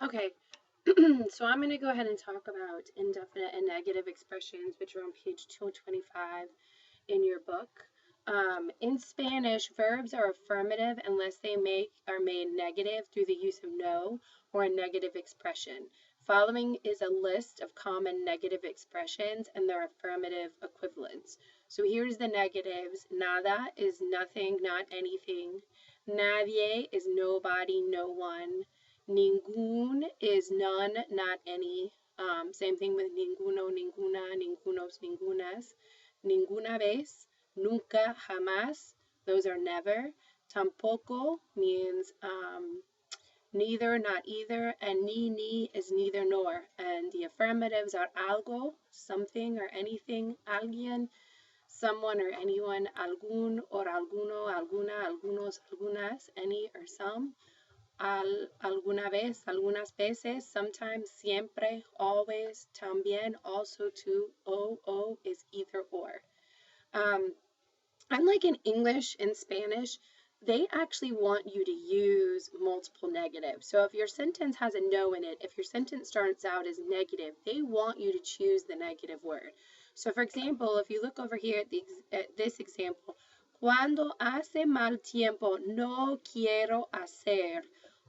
Okay, so I'm going to go ahead and talk about indefinite and negative expressions, which are on page 225 in your book. In Spanish, verbs are affirmative unless are made negative through the use of no or a negative expression. Following is a list of common negative expressions and their affirmative equivalents. So here's the negatives. Nada is nothing, not anything. Nadie is nobody, no one. Ningún is none, not any. Same thing with ninguno, ninguna, ningunos, ningunas. Ninguna vez, nunca, jamás. Those are never. Tampoco means neither, not either. And ni is neither nor. And the affirmatives are algo, something or anything. Alguien, someone or anyone. Algún or alguno, alguna, algunos, algunas. Any or some. Alguna vez, algunas veces, sometimes, siempre, always, también, also, too, o is either or. Um, Unlike in English and Spanish, they actually want you to use multiple negatives. So if your sentence has a no in it, if your sentence starts out as negative, they want you to choose the negative word. So for example, if you look over here at this example, cuando hace mal tiempo, no quiero hacer.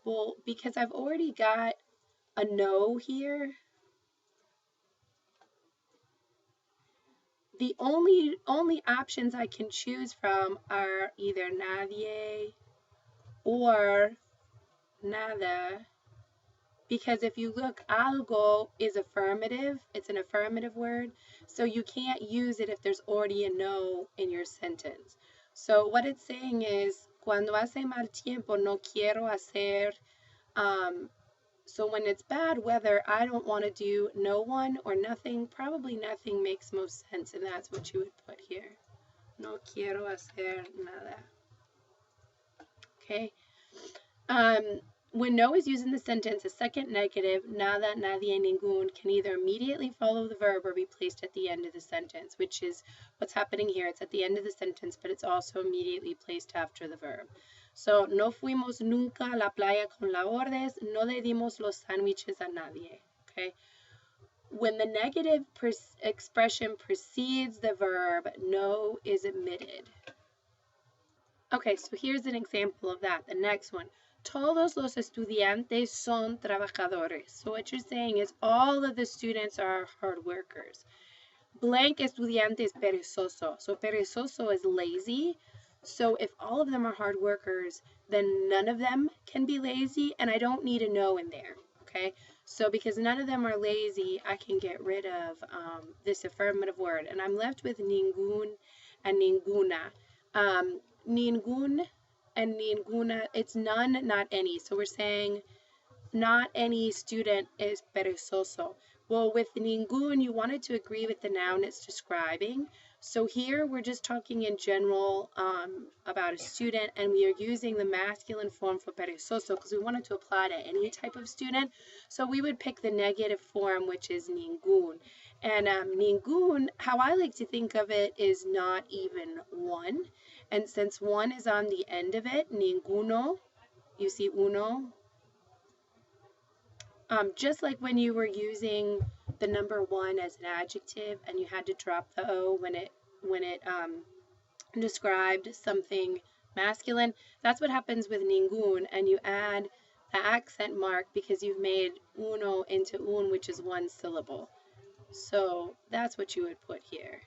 Well, because I've already got a no here, the only options I can choose from are either nadie or nada, because if you look, algo is affirmative, it's an affirmative word, so you can't use it if there's already a no in your sentence. So what it's saying is, cuando hace mal tiempo no quiero hacer. So when it's bad weather, I don't want to do no one or nothing. Probably nothing makes most sense, and that's what you would put here. No quiero hacer nada. Okay. When no is used in the sentence, a second negative, nada, nadie, ningún, can either immediately follow the verb or be placed at the end of the sentence, which is what's happening here. It's at the end of the sentence, but it's also immediately placed after the verb. So, no fuimos nunca a la playa con la Ordes, no le dimos los sándwiches a nadie. Okay. When the negative expression precedes the verb, no is omitted. Okay, so here's an example of that. The next one. Todos los estudiantes son trabajadores. So what you're saying is all of the students are hard workers. Blank estudiante is perezoso. So perezoso is lazy. So if all of them are hard workers, then none of them can be lazy, and I don't need a no in there. Okay, so because none of them are lazy, I can get rid of this affirmative word, and I'm left with ningún and ninguna. Ningún and ninguna, it's none, not any. So we're saying not any student is perezoso. Well, with ningún, you wanted to agree with the noun it's describing. So here we're just talking in general about a student, and we are using the masculine form for perezoso because we wanted to apply to any type of student. So we would pick the negative form, which is ningún. And ningún, how I like to think of it, is not even one. And since one is on the end of it, ninguno, you see uno, just like when you were using the number one as an adjective and you had to drop the O when it described something masculine, that's what happens with ningún, and you add the accent mark because you've made uno into un, which is one syllable. So that's what you would put here.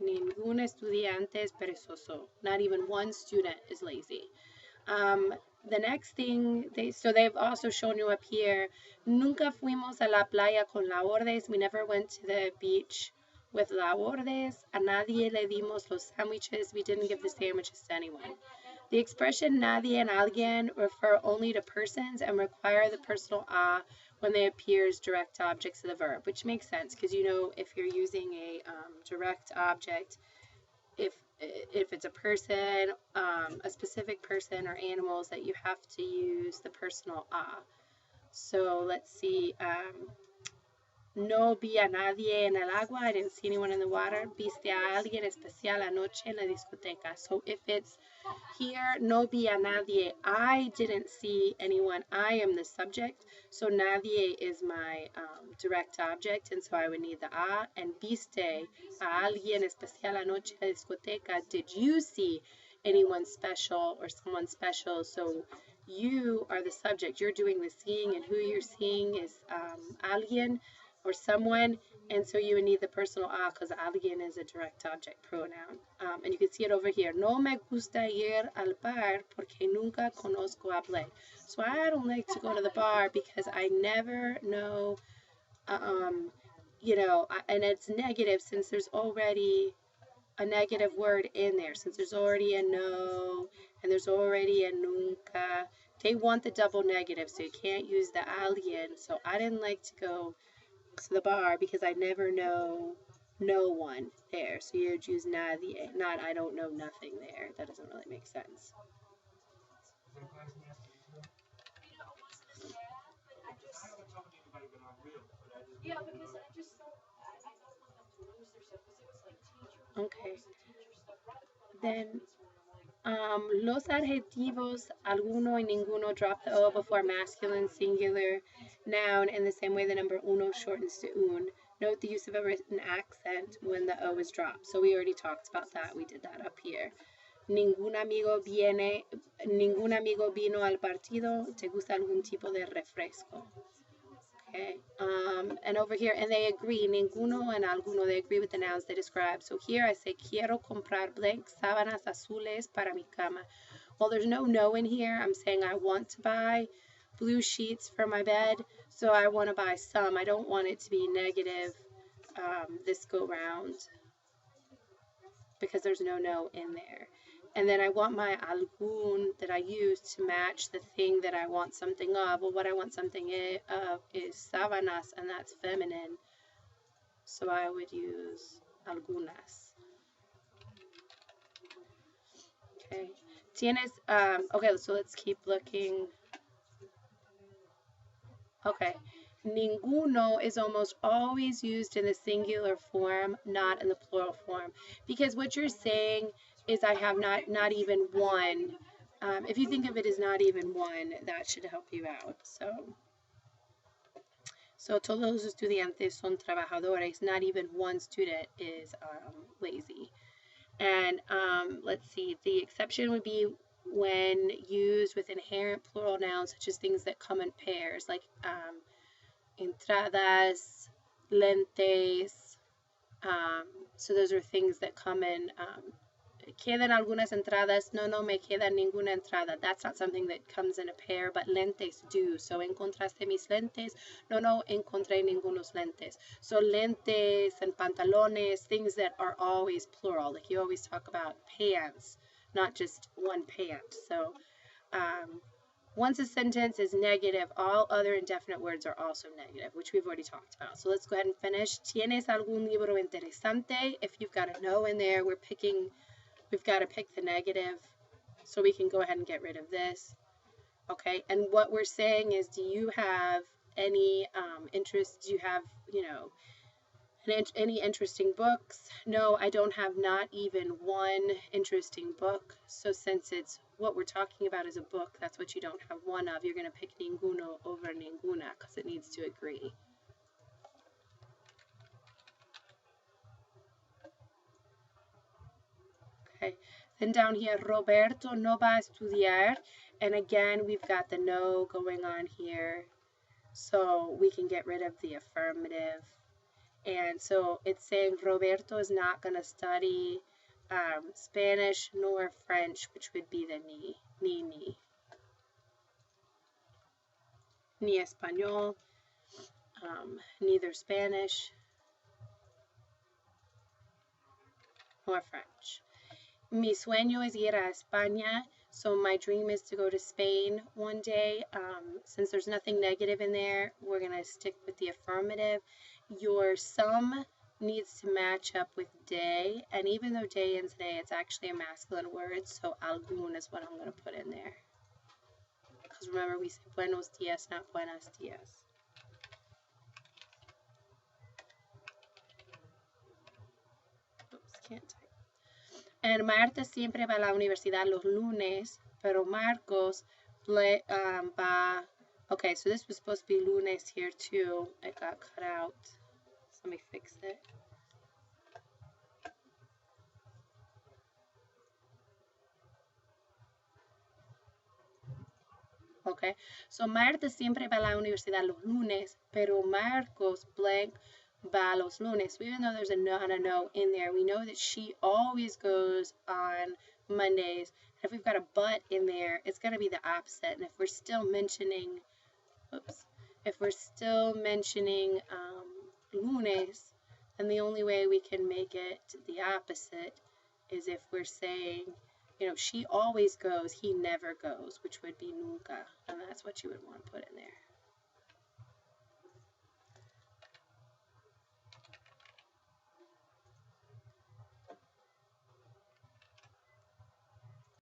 Ningún estudiante es perezoso. Not even one student is lazy. The next thing, they've also shown you up here, nunca fuimos a la playa con la Ordes. We never went to the beach with la Ordes. A nadie le dimos los sándwiches. We didn't give the sandwiches to anyone. The expression nadie and alguien refer only to persons and require the personal a when they appear as direct objects of the verb, which makes sense because you know if you're using a direct object, if it's a person, a specific person or animals, that you have to use the personal a. So let's see. No vi a nadie en el agua. I didn't see anyone in the water. Viste a alguien especial anoche en la discoteca. So if it's here, no vi a nadie. I didn't see anyone. I am the subject. So nadie is my direct object. And so I would need the a. And viste a alguien especial anoche en la discoteca. Did you see anyone special or someone special? So you are the subject. You're doing the seeing, and who you're seeing is alguien or someone, and so you would need the personal a because alguien is a direct object pronoun. And you can see it over here. No me gusta ir al bar porque nunca conozco a Blake. So I don't like to go to the bar because I never know, and it's negative since there's already a negative word in there. Since there's already a no and there's already a nunca, they want the double negative, so you can't use the alguien. So I didn't like to go to the bar because I never know no one there. So you would use nadie, not I don't know nothing there. That doesn't really make sense. Okay. Then los adjetivos alguno y ninguno drop the o before masculine singular noun in the same way the number uno shortens to un. Note the use of a written accent when the o is dropped. So we already talked about that. We did that up here. Ningún amigo vino al partido. ¿Te gusta algún tipo de refresco? Okay. And over here, and they agree, ninguno and alguno, they agree with the nouns they describe. So here I say, quiero comprar blank sábanas azules para mi cama. Well, there's no in here. I'm saying I want to buy blue sheets for my bed, so I want to buy some. I don't want it to be negative this go round because there's no in there. And then I want my algún that I use to match the thing that I want something of. Well, what I want something of is sábanas, and that's feminine. So I would use algunas. Okay. Tienes, okay, so let's keep looking. Okay. Ninguno is almost always used in the singular form, not in the plural form. Because what you're saying is I have not even one. If you think of it as not even one, that should help you out. So todos los estudiantes son trabajadores. Not even one student is lazy. And let's see, the exception would be when used with inherent plural nouns, such as things that come in pairs, like entradas, lentes. So those are things that come in. Quedan algunas entradas. No me queda ninguna entrada. That's not something that comes in a pair, but lentes do. So encontraste mis lentes. No encontré ningunos lentes. So lentes and pantalones, things that are always plural. Like you always talk about pants, not just one pant. So once a sentence is negative, all other indefinite words are also negative, which we've already talked about. So let's go ahead and finish. ¿Tienes algún libro interesante? If you've got a no in there, we've got to pick the negative. So we can go ahead and get rid of this. Okay, and what we're saying is, do you have any interest? Do you have, any interesting books? No, I don't have not even one interesting book. So since it's what we're talking about is a book, that's what you don't have one of. You're going to pick ninguno over ninguna because it needs to agree. Okay, then down here, Roberto no va a estudiar. And again, we've got the no going on here. So we can get rid of the affirmative. And so it's saying Roberto is not going to study Spanish nor French, which would be the ni. Ni español, neither Spanish nor French. Mi sueño es ir a España, so my dream is to go to Spain one day. Since there's nothing negative in there, we're going to stick with the affirmative. Your some needs to match up with day, and even though day ends day, it's actually a masculine word, so algún is what I'm going to put in there. Because remember, we say buenos dias, not buenas dias. can't type. And Marta siempre va a la universidad los lunes, pero Marcos va. Okay, so this was supposed to be lunes here too. It got cut out. So let me fix it. Okay, so Marta siempre va a la universidad los lunes, pero Marcos blank va los lunes. So even though there's a no and a no in there, we know that she always goes on Mondays. And if we've got a but in there, it's going to be the opposite. And if we're still mentioning, oops, if we're still mentioning lunes, then the only way we can make it the opposite is if we're saying, you know, she always goes, he never goes, which would be nunca, and that's what you would want to put in there.